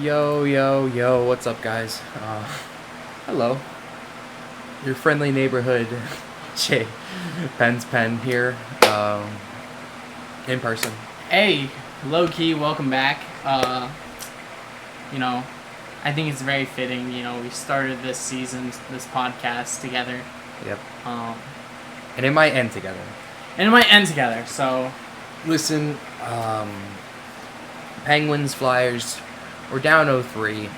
Yo, yo, yo, what's up, guys? Hello. Your friendly neighborhood Jay Penn's Pen here, in person. Hey, low key, welcome back. I think it's very fitting. We started this season, this podcast together. Yep. And it might end together. So, listen, Penguins, Flyers, we're down 0-3.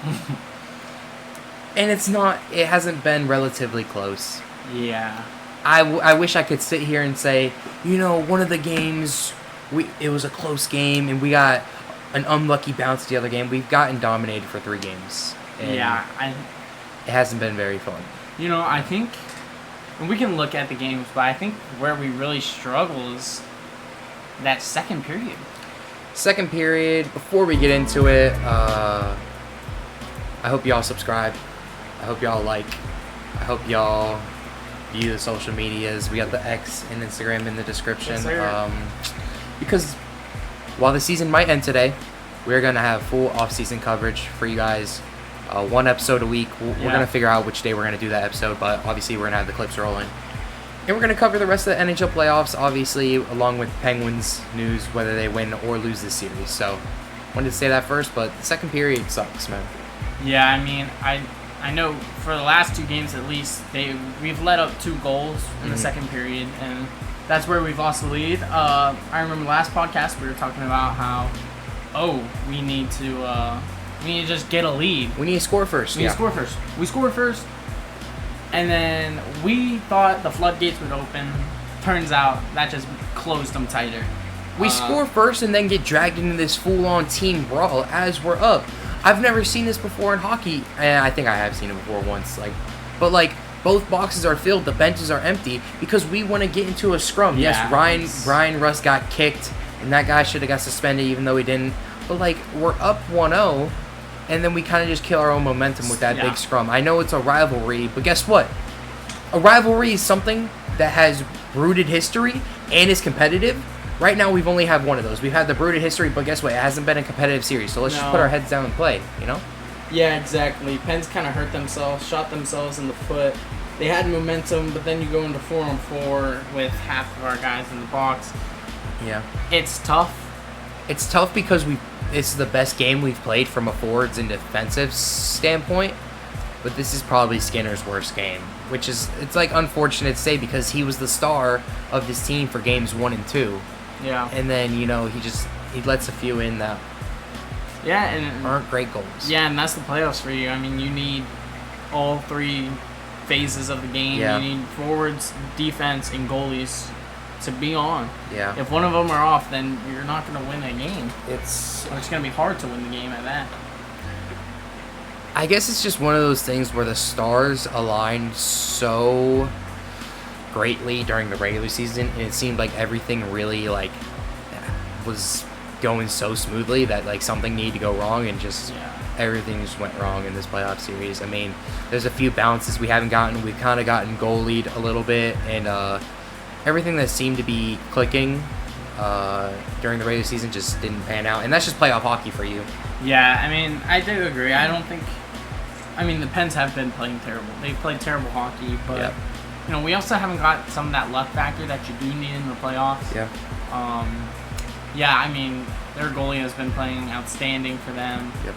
And it hasn't been relatively close. yeah. I wish I could sit here and say, one of the games, it was a close game, and we got an unlucky bounce the other game. We've gotten dominated for 3 games. And it hasn't been very fun. I think, and we can look at the games, but I think where we really struggle is that second period. Second period, before we get into it, I hope y'all subscribe. I hope y'all like. I hope y'all view the social medias. We got the X and Instagram in the description. Yes, sir. Because while the season might end today, we're going to have full off-season coverage for you guys. 1 episode a week. We're going to figure out which day we're going to do that episode, but obviously we're going to have the clips rolling. And we're going to cover the rest of the NHL playoffs, obviously, along with Penguins news, whether they win or lose this series. So, wanted to say that first, but the second period sucks, man. Yeah, I mean, I know for the last 2 games at least, we've let up 2 goals in the second period, and that's where we've lost the lead. I remember last podcast we were talking about how, we need to just get a lead. We need to score first. We need to score first. We scored first, and then we thought the floodgates would open. Turns out that just closed them tighter. We score first and then get dragged into this full-on team brawl as we're up. I've never seen this before in hockey, and I think I have seen it before once. But both boxes are filled, the benches are empty because we want to get into a scrum. Yeah. Yes, Ryan Russ got kicked, and that guy should have got suspended even though he didn't. But we're up 1-0, and then we kind of just kill our own momentum with that big scrum. I know it's a rivalry, but guess what? A rivalry is something that has rooted history and is competitive. Right now, we've only had one of those. We've had the rooted history, but guess what? It hasn't been a competitive series, so let's just put our heads down and play, Yeah, exactly. Pens kind of hurt themselves, shot themselves in the foot. They had momentum, but then you go into 4-on-4 with half of our guys in the box. Yeah. It's tough. It's tough because it's the best game we've played from a forwards and defensive standpoint, but this is probably Skinner's worst game, which is, it's unfortunate to say because he was the star of this team for games 1 and 2. Yeah. And then, he lets a few in that aren't great goals. Yeah, and that's the playoffs for you. I mean, you need all 3 phases of the game. Yeah. You need forwards, defense, and goalies to be on. Yeah. If one of them are off, then you're not going to win that game. It's It's going to be hard to win the game at that. I guess it's just one of those things where the stars aligned so greatly during the regular season, and it seemed like everything really was going so smoothly that something needed to go wrong, and just everything just went wrong in this playoff series. I mean, there's a few bounces we haven't gotten. We've kind of gotten goalied a little bit, and everything that seemed to be clicking during the regular season just didn't pan out, and that's just playoff hockey for you. Yeah, I mean, I do agree. The Pens have been playing terrible. They've played terrible hockey, but we also haven't got some of that luck factor that you do need in the playoffs. Yeah. Their goalie has been playing outstanding for them. Yep.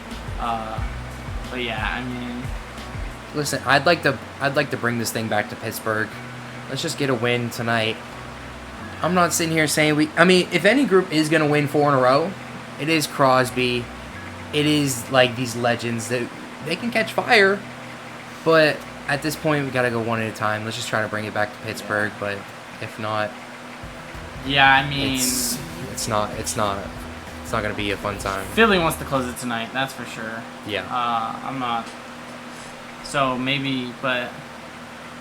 But yeah, listen, I'd like to bring this thing back to Pittsburgh. Let's just get a win tonight. I'm not sitting here saying if any group is gonna win 4 in a row, it is Crosby. It is these legends that they can catch fire, but at this point we gotta go one at a time. Let's just try to bring it back to Pittsburgh, but if not, it's not gonna be a fun time. Philly wants to close it tonight, that's for sure. Yeah. I'm not. So maybe, but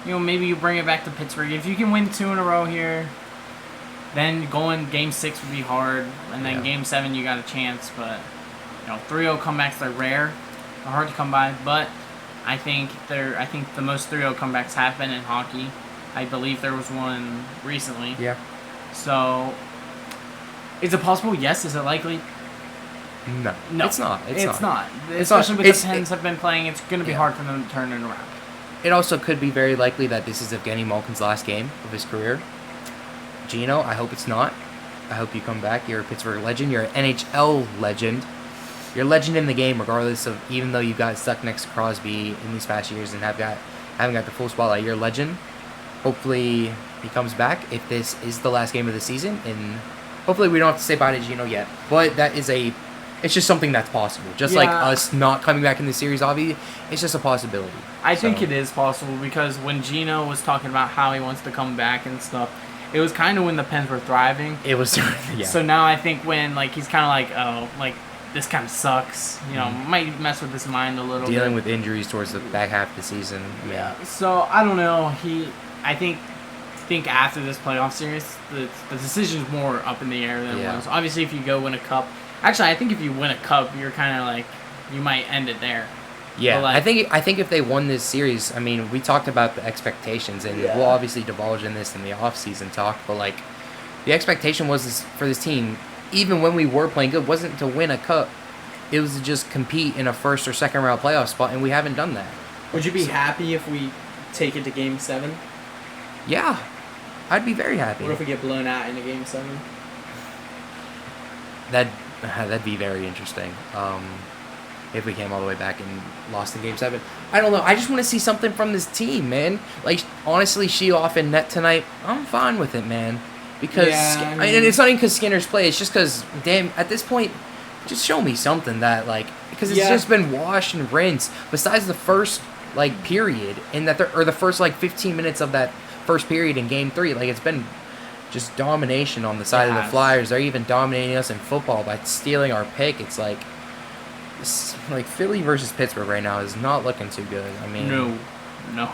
maybe you bring it back to Pittsburgh. If you can win 2 in a row here, then going Game 6 would be hard, and then Game 7 you got a chance, but 3-0 comebacks are rare. They're hard to come by, but I think the most 3-0 comebacks have been in hockey. I believe there was one recently. Yeah. So, is it possible? Yes. Is it likely? No, No, it's not. It's not. It's not. Especially with the Pens have been playing, it's going to be hard for them to turn it around. It also could be very likely that this is Evgeny Malkin's last game of his career. Gino, I hope it's not. I hope you come back. You're a Pittsburgh legend. You're an NHL legend. You're a legend in the game, regardless of, even though you got stuck next to Crosby in these past years and haven't got the full spotlight. You're a legend. Hopefully he comes back if this is the last game of the season, and hopefully we don't have to say bye to Gino yet. But it's just something that's possible. Just like us not coming back in the series, obviously, it's just a possibility. I think it is possible because when Gino was talking about how he wants to come back and stuff, it was kind of when the Pens were thriving. It was, yeah. So now I think when he's kind of like, oh, this kind of sucks. Might mess with his mind a little. Dealing bit. with injuries towards the back half of the season. Yeah. So I don't know. I think after this playoff series, the decision's more up in the air than it was. Obviously, if you go win a cup, actually, I think if you win a cup, you're kind of like you might end it there. Yeah, I think if they won this series, I mean, we talked about the expectations, and we'll obviously divulge in this in the off-season talk, but the expectation was for this team, even when we were playing good, wasn't to win a cup. It was to just compete in a first or second round playoff spot, and we haven't done that. Would you be happy if we take it to Game 7? Yeah, I'd be very happy. What if we get blown out in a Game 7? That'd be very interesting. If we came all the way back and lost in Game 7. I don't know. I just want to see something from this team, man. Honestly, she off in net tonight, I'm fine with it, man. Because, and it's not even because Skinner's play. It's just because, damn, at this point, just show me something that, because it's just been wash and rinse. Besides the first, period, and or the first, 15 minutes of that first period in Game 3, it's been just domination on the side of the Flyers. They're even dominating us in football by stealing our pick. It's Philly versus Pittsburgh right now is not looking too good. I mean, no.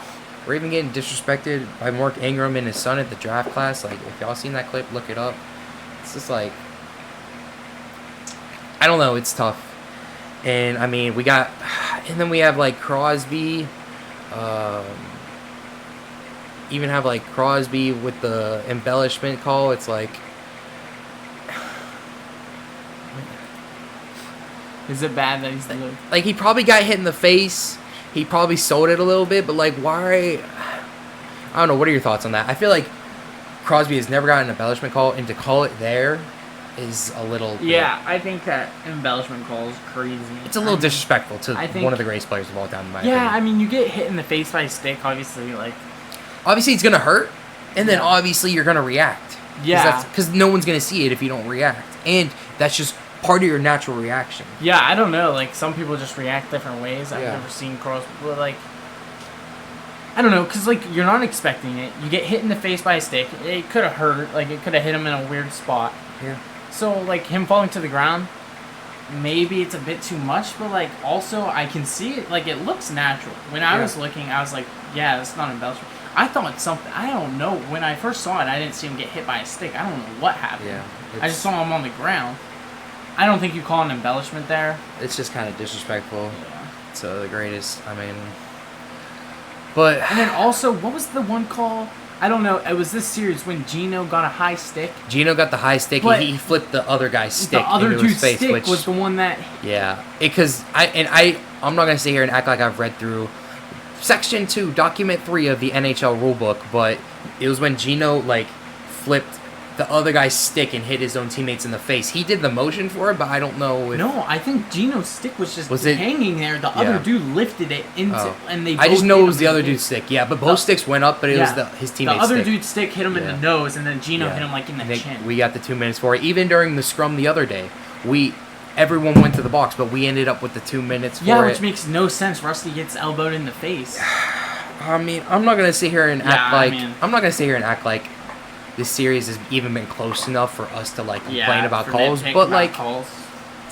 We're even getting disrespected by Mark Ingram and his son at the draft class. If y'all seen that clip, look it up. It's just I don't know. It's tough. And I mean, and then we have Crosby. Even have Crosby with the embellishment call. It's is it bad that he's he probably got hit in the face. He probably sold it a little bit, but why? I don't know. What are your thoughts on that? I feel like Crosby has never gotten an embellishment call, and to call it there is a little. Yeah, I think that embellishment call is crazy. It's a little disrespectful to one of the greatest players of all time, in my opinion. I mean, you get hit in the face by a stick, obviously, Obviously, it's gonna hurt, and then obviously you're gonna react. Yeah. Because no one's gonna see it if you don't react, and that's just part of your natural reaction. Yeah, I don't know. Some people just react different ways. I've never seen Crosby, but I don't know, because you're not expecting it. You get hit in the face by a stick. It could have hurt. It could have hit him in a weird spot. Yeah. So him falling to the ground, maybe it's a bit too much, but also I can see it. It looks natural. When I was looking, I was yeah, that's not embellishment. I thought something. I don't know. When I first saw it, I didn't see him get hit by a stick. I don't know what happened. Yeah. I just saw him on the ground. I don't think you call an embellishment there. It's just kind of disrespectful to the greatest. I mean, but and then also, what was the one call? I don't know. It was this series when Gino got a high stick. Gino got the high stick, and he flipped the other guy's stick the other into his face. Stick which was the one that. Yeah, because I'm not gonna sit here and act like I've read through Section 2, Document 3 of the NHL rulebook, but it was when Gino flipped the other guy's stick and hit his own teammates in the face. He did the motion for it, but I don't know if... No, I think Gino's stick was just hanging there. The other dude lifted it into... and they. I just know it was the other dude's stick. Yeah, but both sticks went up, but it was his teammate's stick. The other stick. Dude's stick hit him in the nose, and then Gino hit him in the chin. We got the 2 minutes for it. Even during the scrum the other day, everyone went to the box, but we ended up with the 2 minutes for it. Yeah, which makes no sense. Rusty gets elbowed in the face. I mean, I'm not gonna sit here and act like this series has even been close enough for us to complain about calls, but calls.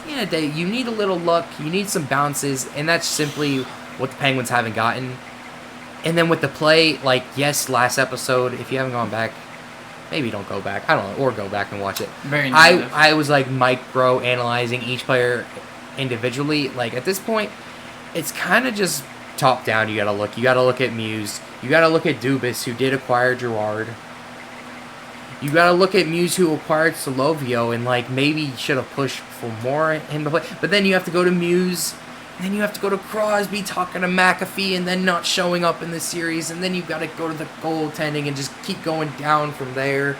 You need a little luck, you need some bounces, and that's simply what the Penguins haven't gotten. And then with the play, yes, last episode, if you haven't gone back, maybe don't go back. I don't know, or go back and watch it. Very negative. I was micro analyzing each player individually. At this point, it's kind of just top down. You gotta look at Muse. You gotta look at Dubas, who did acquire Girard. you got to look at Muse, who acquired Solovio, and like maybe should have pushed for more him to play. But then you have to go to Muse, and then you have to go to Crosby talking to McAfee, and then not showing up in the series, and then you got to go to the goaltending and just keep going down from there.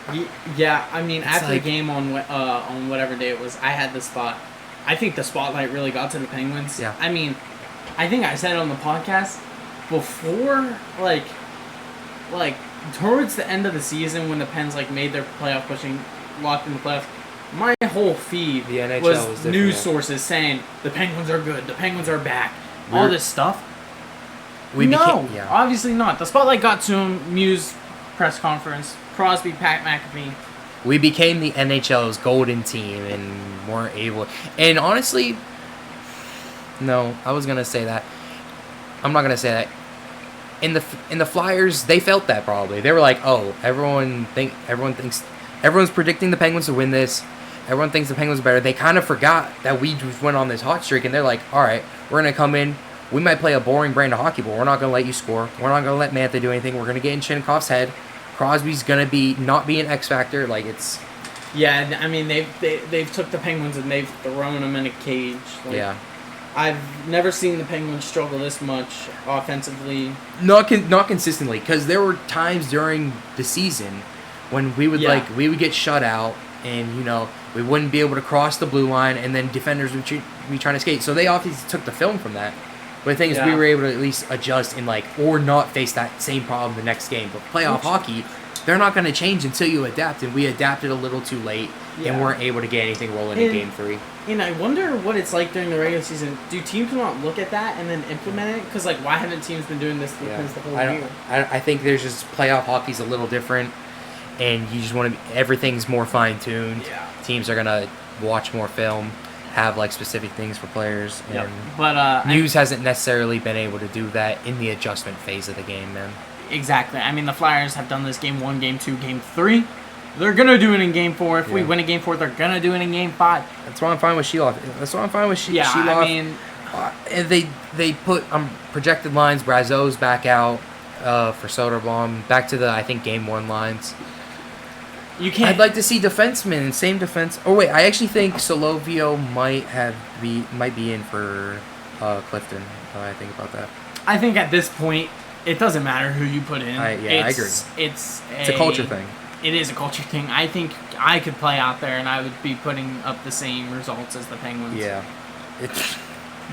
Yeah, I mean, It's after like- the game on whatever day it was, I had the spot. I think the spotlight really got to the Penguins. Yeah. I mean, I think I said it on the podcast before, like towards the end of the season when the Pens like made their playoff pushing, locked in the playoffs. My whole feed The NHL was was different, news yeah. sources saying the Penguins are good, the Penguins are back, all We're- this stuff. We no, became, yeah. obviously not. The spotlight got to him. Muse press conference. Crosby, Pat McAfee. We became the NHL's golden team and weren't able. And honestly, no, I was gonna say that. I'm not gonna say that. In the Flyers, they felt that probably. They were like, oh, everyone's predicting the Penguins to win this. Everyone thinks the Penguins are better. They kind of forgot that we just went on this hot streak, and they're like, all right, we're gonna come in. We might play a boring brand of hockey, but we're not gonna let you score. We're not gonna let Mantha do anything. We're gonna get in Chinnikov's head. Crosby's gonna not be an X factor. Like it's. Yeah, I mean they've took the Penguins and they've thrown them in a cage. Like, Yeah. I've never seen the Penguins struggle this much offensively. Not consistently, because there were times during the season when we would we would get shut out, and we wouldn't be able to cross the blue line, and then defenders would be trying to skate. So they obviously took the film from that. But the thing is, we were able to at least adjust and or not face that same problem the next game. But playoff hockey, they're not going to change until you adapt, and we adapted a little too late and weren't able to get anything rolling in Game 3. And I wonder what it's like during the regular season. Do teams not look at that and then implement it? Because why haven't teams been doing this the whole year? I think there's just playoff hockey's a little different, and you just want to. Everything's more fine tuned. Yeah. Teams are gonna watch more film, have specific things for players, and But Muse hasn't necessarily been able to do that in the adjustment phase of the game, man. Exactly. I mean, the Flyers have done this Game 1, Game 2, Game 3. They're going to do it in Game 4. If we win a Game 4, they're going to do it in Game 5. That's why I'm fine with Sheloff. That's why I'm fine with Sheloff. Yeah, I mean... And they put projected lines. Brazeau's back out for Soderblom. Back to the, I think, Game 1 lines. You can't... I'd like to see defensemen, same defense. Oh, wait, I actually think Solovio might be in for Clifton. I think about that. I think at this point, it doesn't matter who you put in. I agree. It's a culture thing. It is a culture thing. I think I could play out there and I would be putting up the same results as the Penguins. Yeah.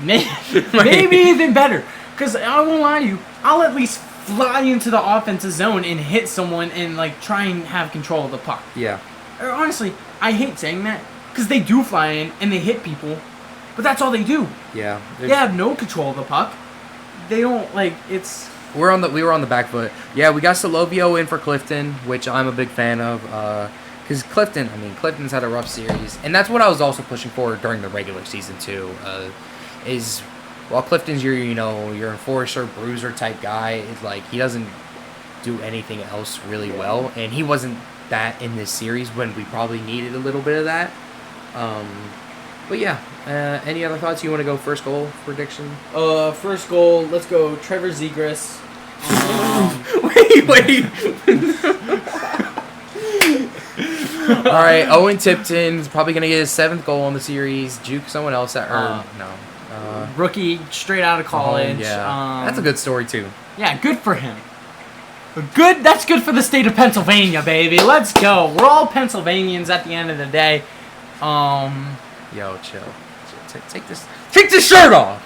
Maybe even better. Because I won't lie to you, I'll at least fly into the offensive zone and hit someone and try and have control of the puck. Yeah. Or honestly, I hate saying that because they do fly in and they hit people, but that's all they do. Yeah. They have no control of the puck. They don't it's. We were on the back foot. Yeah, we got Solovio in for Clifton, which I'm a big fan of. Because Clifton's had a rough series, and that's what I was also pushing for during the regular season too. While Clifton's your enforcer, bruiser type guy, he doesn't do anything else really well, and he wasn't that in this series when we probably needed a little bit of that. But yeah, any other thoughts? You want to go first goal prediction? First goal, let's go Trevor Zegras. Wait. All right, Owen Tipton's probably going to get his 7th goal in the series. Juke someone else Rookie, straight out of college. Yeah, that's a good story too. Yeah, good for him. That's good for the state of Pennsylvania, baby. Let's go. We're all Pennsylvanians at the end of the day. Yo, chill. Take this shirt off.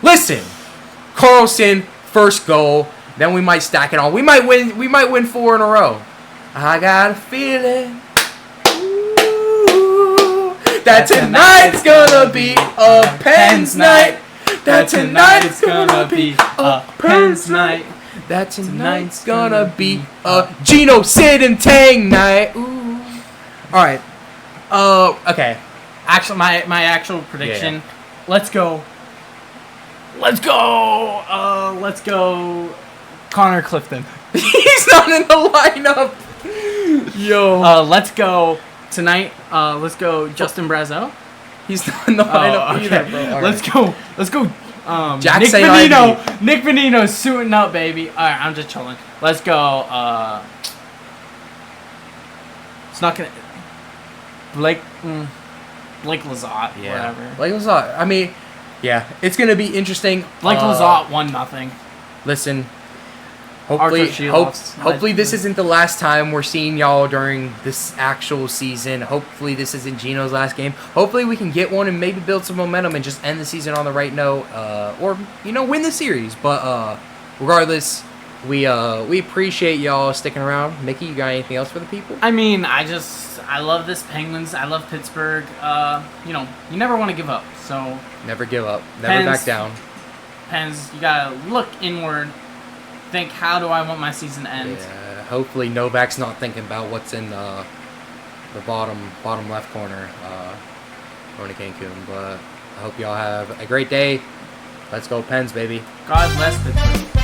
Listen, Carlson, first goal. Then we might stack it on. We might win 4 in a row. I got a feeling that tonight's gonna be a Pens night. That tonight's gonna be a Pens night. That tonight's gonna be a Gino Sid and Tang night. Ooh. All right. Okay. Actually, my actual prediction. Yeah. Let's go. Let's go. Connor Clifton. He's not in the lineup. Yo. Let's go tonight. Let's go Justin Brazeau. He's not in the lineup either, bro. All Let's go. Jack Nick St. Bonino. Ivy. Nick Bonino's suiting up, baby. All right, I'm just chilling. Let's go. It's not gonna. Blake Lizotte, whatever. Blake Lizotte. I mean, yeah, it's gonna be interesting. Blake Lizotte 1-0. Listen, Arthur hopefully, Shields. hopefully this isn't the last time we're seeing y'all during this actual season. Hopefully this isn't Gino's last game. Hopefully we can get one and maybe build some momentum and just end the season on the right note, or win the series. But regardless, we appreciate y'all sticking around. Mickey, you got anything else for the people? I mean, I love this Penguins. I love Pittsburgh. You never want to give up. So Never give up. Never back down. Pens, you gotta look inward. Think, how do I want my season to end? Yeah, hopefully Novak's not thinking about what's in the bottom left corner going to Cancun. But I hope y'all have a great day. Let's go Pens, baby. God bless Pittsburgh.